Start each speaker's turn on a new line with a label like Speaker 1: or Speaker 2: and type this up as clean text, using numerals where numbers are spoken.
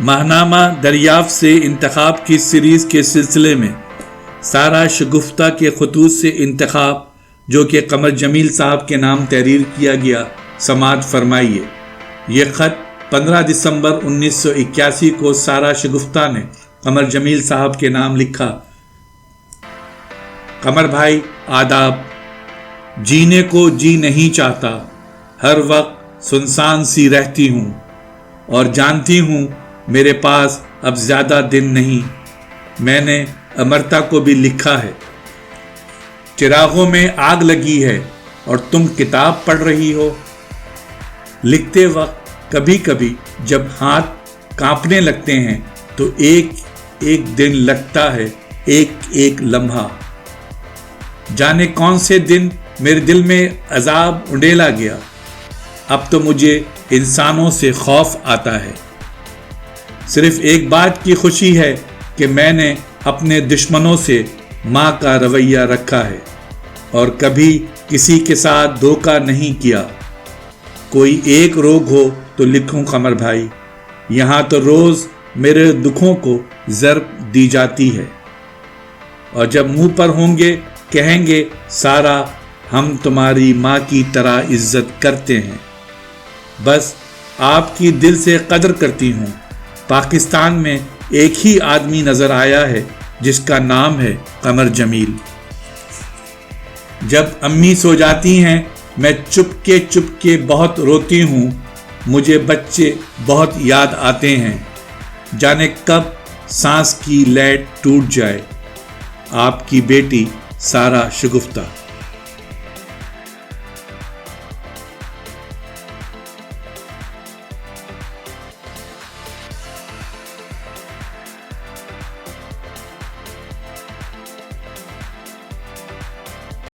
Speaker 1: ماہنامہ دریافت سے انتخاب کی سیریز کے سلسلے میں سارہ شگفتہ کے خطوط سے انتخاب جو کہ قمر جمیل صاحب کے نام تحریر کیا گیا سماعت فرمائیے۔ یہ خط 15 دسمبر 1981 کو سارہ شگفتہ نے قمر جمیل صاحب کے نام لکھا۔ قمر بھائی آداب۔ جینے کو جی نہیں چاہتا، ہر وقت سنسان سی رہتی ہوں اور جانتی ہوں میرے پاس اب زیادہ دن نہیں۔ میں نے امرتا کو بھی لکھا ہے۔ چراغوں میں آگ لگی ہے اور تم کتاب پڑھ رہی ہو۔ لکھتے وقت کبھی کبھی جب ہاتھ کانپنے لگتے ہیں تو ایک ایک دن لگتا ہے، ایک ایک لمحہ۔ جانے کون سے دن میرے دل میں عذاب انڈیلا گیا۔ اب تو مجھے انسانوں سے خوف آتا ہے۔ صرف ایک بات کی خوشی ہے کہ میں نے اپنے دشمنوں سے ماں کا رویہ رکھا ہے اور کبھی کسی کے ساتھ دھوکہ نہیں کیا۔ کوئی ایک روگ ہو تو لکھوں قمر بھائی، یہاں تو روز میرے دکھوں کو ضرب دی جاتی ہے، اور جب منہ پر ہوں گے کہیں گے سارا ہم تمہاری ماں کی طرح عزت کرتے ہیں۔ بس آپ کی دل سے قدر کرتی ہوں۔ پاکستان میں ایک ہی آدمی نظر آیا ہے جس کا نام ہے قمر جمیل۔ جب امی سو جاتی ہیں میں چپ کے بہت روتی ہوں۔ مجھے بچے بہت یاد آتے ہیں، جانے کب سانس کی لیٹ ٹوٹ جائے۔ آپ کی بیٹی سارہ شگفتہ۔